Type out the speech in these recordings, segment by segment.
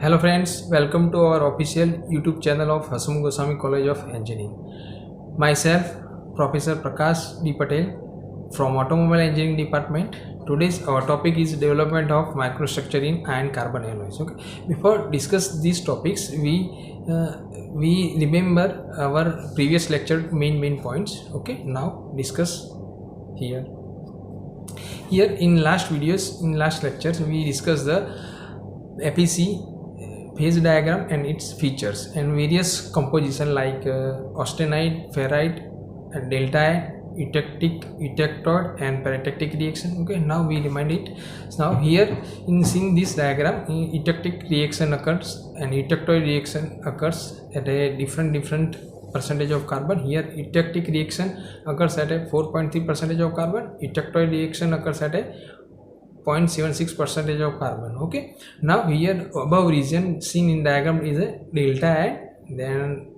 Hello friends, welcome to our official YouTube channel of Hasmukh Goswami College of Engineering. Myself, Professor Prakash D. Patel from Automobile Engineering Department. Today's our topic is development of microstructure in iron carbon alloys. Okay. Before discuss these topics, we remember our previous lecture main points. Okay. Now discuss here. Here in last lectures, we discussed the FEC phase diagram and its features and various composition like austenite, ferrite, and delta, eutectoid and paratectic reaction. Okay, now we remind it. Now here in seeing this diagram, eutectic reaction occurs and eutectoid reaction occurs at a different percentage of carbon. Here eutectic reaction occurs at a 4.3% of carbon, eutectoid reaction occurs at a 0.76% of carbon. Okay, now here above region seen in diagram is a delta, and then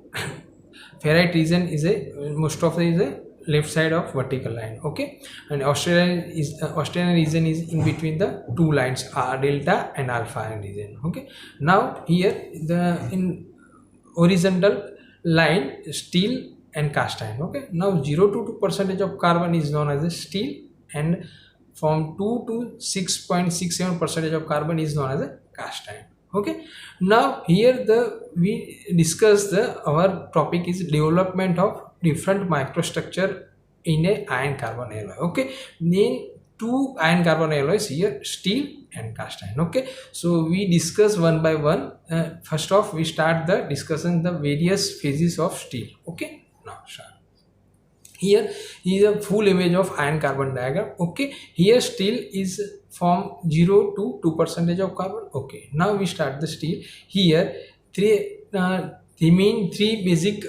ferrite region is a most of it is a left side of vertical line. Okay, and Australian region is in between the two lines, delta and alpha region. Okay, now here the in horizontal line steel and cast iron. Okay, now 0 to 2% of carbon is known as a steel, and from 2 to 6.67% of carbon is known as a cast iron. Okay, now here we discuss our topic is development of different microstructure in a iron carbon alloy. Okay, name two iron carbon alloys here, steel and cast iron. Okay, so we discuss one by one. First off, we start the discussion the various phases of steel. Okay, now start. Here is a full image of iron carbon diagram. Okay, here steel is from 0 to 2% of carbon. Okay, now we start the steel. Here three basic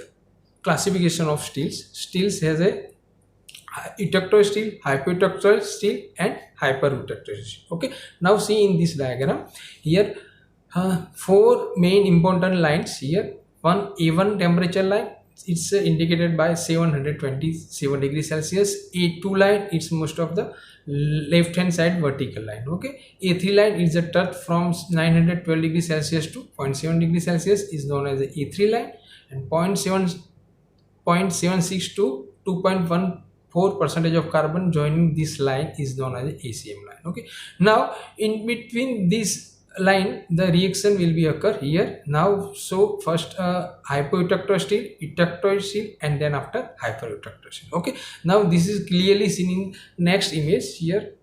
classification of steels. Steels has a eutectoid steel, hypoeutectoid steel and hypereutectoid steel. Okay, now see in this diagram here four main important lines here. One A1 temperature line, it's indicated by 727 degrees Celsius. A2 line, it's most of the left hand side vertical line. Okay, A3 line is a touch from 912 degrees Celsius to 0.7 degrees Celsius is known as the A3 line, and 0.76 to 2.14% of carbon joining this line is known as the ACM line. Okay, now in between this line the reaction will be occur here. Now so first hypoeutectoid steel, eutectoid steel, and then after hypereutectoid steel. Okay, now this is clearly seen in next image here.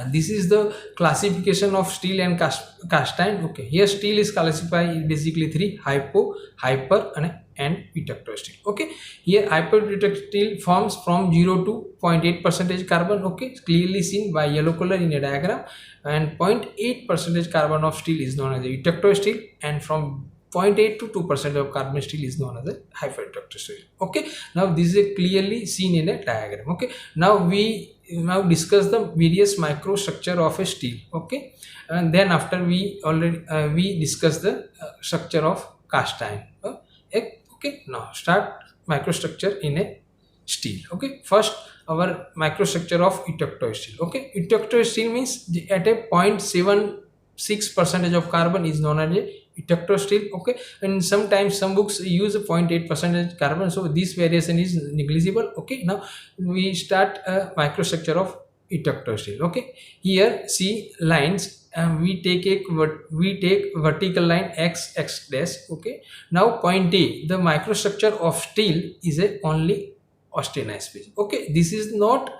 This is the classification of steel and cast iron. Okay, here steel is classified basically three: hypo, hyper and eutectoid steel. Okay, here hypereutectoid steel forms from 0 to 0.8% carbon. Okay, clearly seen by yellow color in a diagram, and 0.8% carbon of steel is known as the eutectoid steel, and from 0.8 to 2% of carbon steel is known as a hypereutectoid steel. Okay, now this is clearly seen in a diagram. Okay, now we discuss the various microstructure of a steel. Okay, and then after we discuss the structure of cast iron. Okay, now start microstructure in a steel. Okay, first our microstructure of eutectoid steel. Okay, eutectoid steel means at a 0.76% of carbon is known as a eutectoid steel. Okay, and sometimes some books use a 0.8% carbon, so this variation is negligible. Okay, now we start a microstructure of eutectoid steel. Okay, here see lines, we take vertical line x dash. Okay, now point A, the microstructure of steel is a only austenite phase. Okay, this is not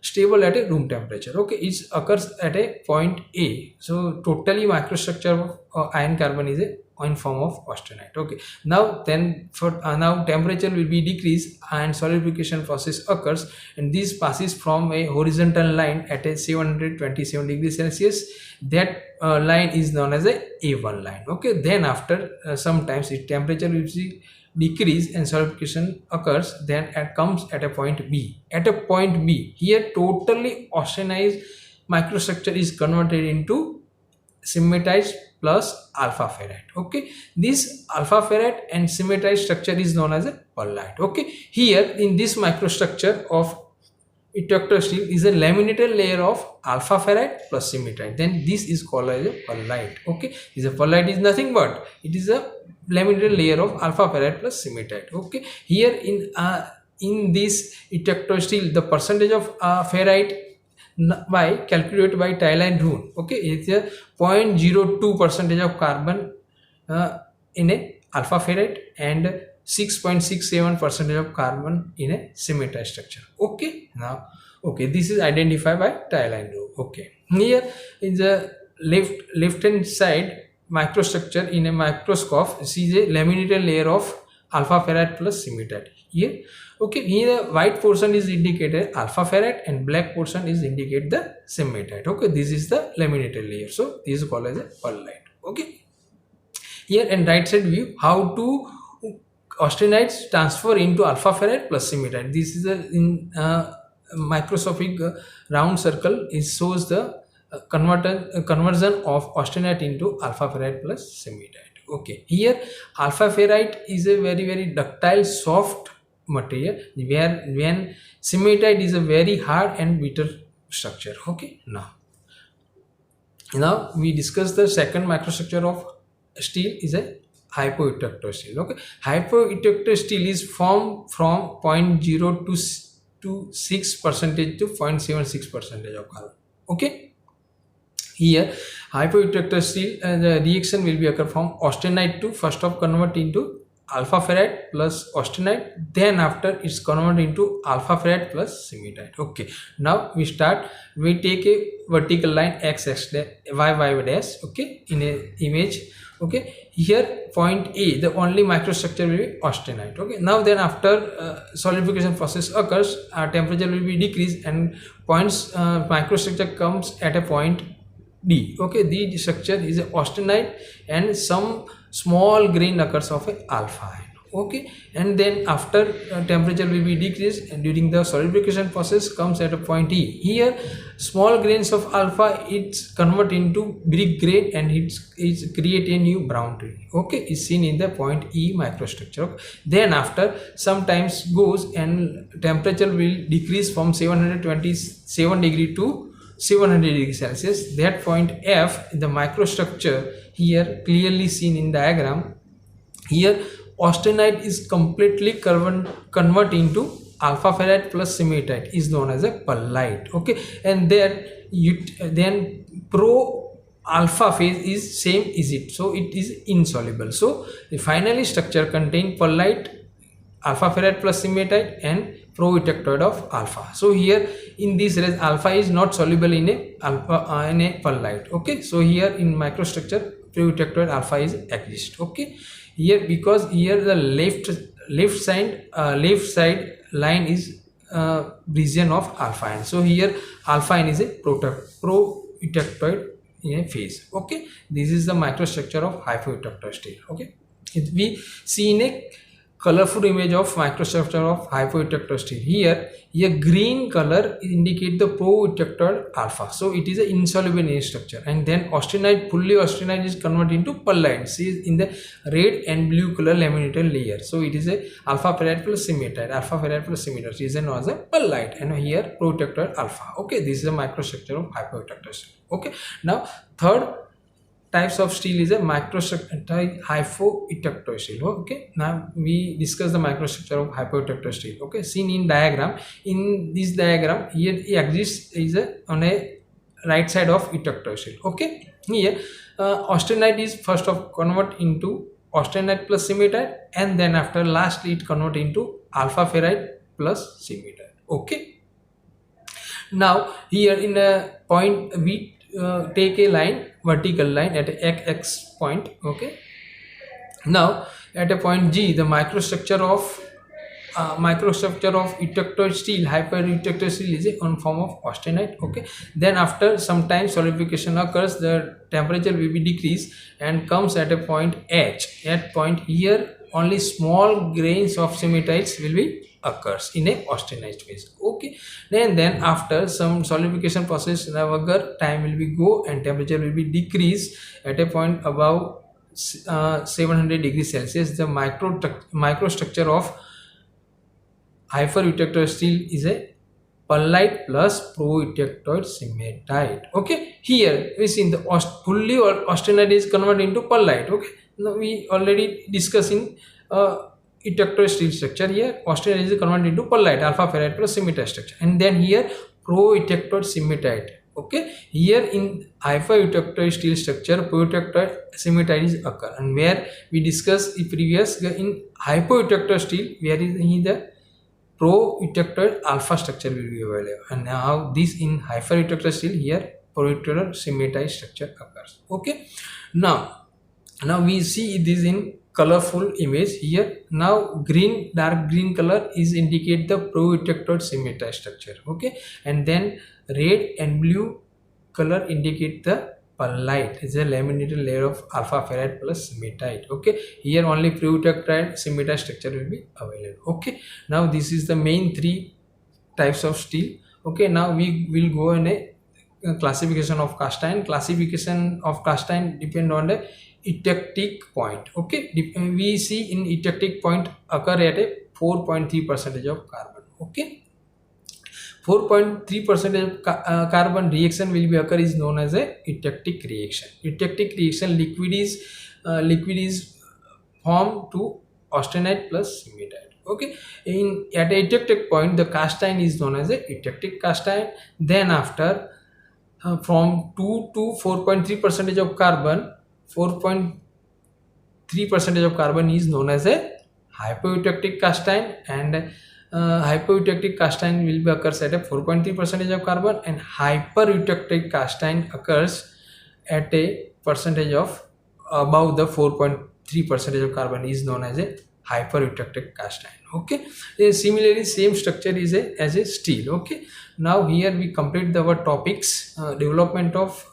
stable at a room temperature. Okay, it occurs at a point A. So totally microstructure of iron carbon is a in form of austenite. Okay, now then for now temperature will be decreased and solidification process occurs, and this passes from a horizontal line at a 727 degrees Celsius. That line is known as a A1 line. Okay, then after sometimes its temperature will be decrease and solidification occurs, then it comes at a point B. At a point B, here totally austenized microstructure is converted into cementized plus alpha ferrite. Okay, this alpha ferrite and cementized structure is known as a pearlite. Okay, here in this microstructure of ejector steel is a laminated layer of alpha ferrite plus cementite. Then this is called as a pearlite. Okay, is a pearlite is nothing but it is a laminated layer of alpha ferrite plus cementite. Okay, here in this ejector steel, the percentage of ferrite by calculated by tie-line rule. Okay, it's a 0.02 percentage of carbon in a alpha ferrite and 6.67 percentage of carbon in a cementite structure. Okay, now okay, this is identified by tie-line rule. Okay, here in the left hand side microstructure in a microscope sees a laminated layer of alpha ferrite plus cementite. Here, okay, here the white portion is indicated alpha ferrite and black portion is indicate the cementite. Okay, this is the laminated layer, so this is called as a pearlite. Okay, here in right side view, how to austenites transfer into alpha ferrite plus cementite. This is a microscopic round circle. It shows the conversion of austenite into alpha ferrite plus cementite. Okay, here alpha ferrite is a very ductile soft material, where when cementite is a very hard and bitter structure. Okay, now we discuss the second microstructure of steel is a hypoejector steel. Okay, hypoejector steel is formed from 0.026 percentage to 0.76 percentage of carbon. Okay, here hypoejector steel the reaction will be occur from austenite to first of convert into alpha ferrite plus austenite, then after it's converted into alpha ferrite plus cementite. Okay, now we take a vertical line x dash y dash. Okay, in a image. Okay, here point A, the only microstructure will be austenite. Okay, now then after solidification process occurs, temperature will be decreased and microstructure comes at a point D. Okay, the structure is a austenite and some small grain occurs of a alpha ion. Okay, and then after temperature will be decreased and during the solidification process comes at a point E. Here small grains of alpha it's convert into big grain and it's create a new brown tree. Okay, is seen in the point E microstructure. Okay. Then after some times goes and temperature will decrease from 727 degree to 700 degrees Celsius. That point F, the microstructure here clearly seen in diagram. Here austenite is completely convert into alpha ferrite plus cementite is known as a pearlite. Okay, and then pro alpha phase is same is it, so it is insoluble. So the finally structure contain pearlite, alpha ferrite plus cementite and pro-ejectoid of alpha. So here in this alpha is not soluble in a pearlite. Okay, so here in microstructure pro-ejectoid alpha is exist. Okay, here because here the left side line is region of alpha ion. So here alpha ion is a pro-ejectoid in a phase. Okay, this is the microstructure of hypoejector steel. Okay, we see in a colorful image of microstructure of hypoejector steel. Here green color indicate the pro-ejector alpha, so it is an insoluble in a structure, and then austenite, fully austenite is converted into pearlite. See in the red and blue color laminated layer, so it is a alpha ferrite plus cementite. Alpha ferrite plus cementite is known as a pearlite, and here pro-ejector alpha. Okay, this is a microstructure of hypoejector steel. Okay, now third types of steel is a microstructure hypoejector steel. Okay, now we discuss the microstructure of hypoejector steel. Okay, seen in diagram. In this diagram here it exists is on a right side of ejector steel. Okay, here austenite is first of convert into austenite plus cementite, and then after lastly it convert into alpha ferrite plus cementite. Okay, now here in a point we take a line, vertical line at a x point. Okay, now at a point G the microstructure of ejector steel, hypoejector steel is a form of austenite. Okay, then after some time solidification occurs, the temperature will be decreased and comes at a point H. At point here only small grains of cementites will be occurs in a austenite phase. Okay, then after some solidification process time will be go and temperature will be decreased at a point above 700 degrees Celsius. The microstructure of hypoejector steel is a pearlite plus pro-ejectoid cementite. Okay, here we see the fully austenite is converted into pearlite. Okay, now we already discussed in ejectoid steel structure. Here austenite is converted into pearlite, alpha ferrite plus cementite structure, and then here pro-ejectoid cementite. Okay, here in hyper-ejectoid steel structure, pro-ejectoid cementite is occur, and where we discussed the previous in hypo-ejectoid steel, where is the pro-ejectoid alpha structure will be available, and now this in hyper-ejectoid steel, here pro-ejectoid cementite structure occurs. Okay, now we see this in colorful image here. Now green, dark green color is indicate the pro-ejectoid cementite structure. Okay, and then red and blue color indicate the pearlite, is a laminated layer of alpha ferrite plus cementite. Okay, here only pro-ejectoid cementite structure will be available. Okay, now this is the main three types of steel. Okay, now we will go in a classification of cast iron. Classification of cast iron depend on the ejectic point. Okay, we see in ejectic point occur at a 4.3% of carbon. Okay, 4.3% of carbon reaction will be occur is known as a ejectic reaction. Ejectic reaction, liquid is formed to austenite plus cementite. Okay, in at a ejectic point the cast iron is known as a ejectic cast iron. Then after from 2 to 4.3% of carbon, 4.3% of carbon is known as a hypoeutectic cast iron, and hypoeutectic cast iron will be occurs at a 4.3% of carbon, and hypereutectic cast iron occurs at a percentage of above the 4.3% of carbon is known as a hypereutectic cast iron. Okay, similarly same structure is as a steel. Okay, now here we complete our topics, development of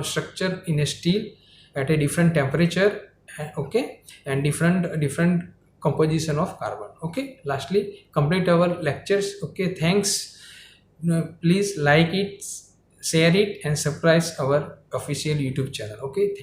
structure in a steel at a different temperature, okay, and different composition of carbon. Okay, lastly complete our lectures. Okay, thanks. Please like it, share it, and subscribe our official YouTube channel. Okay.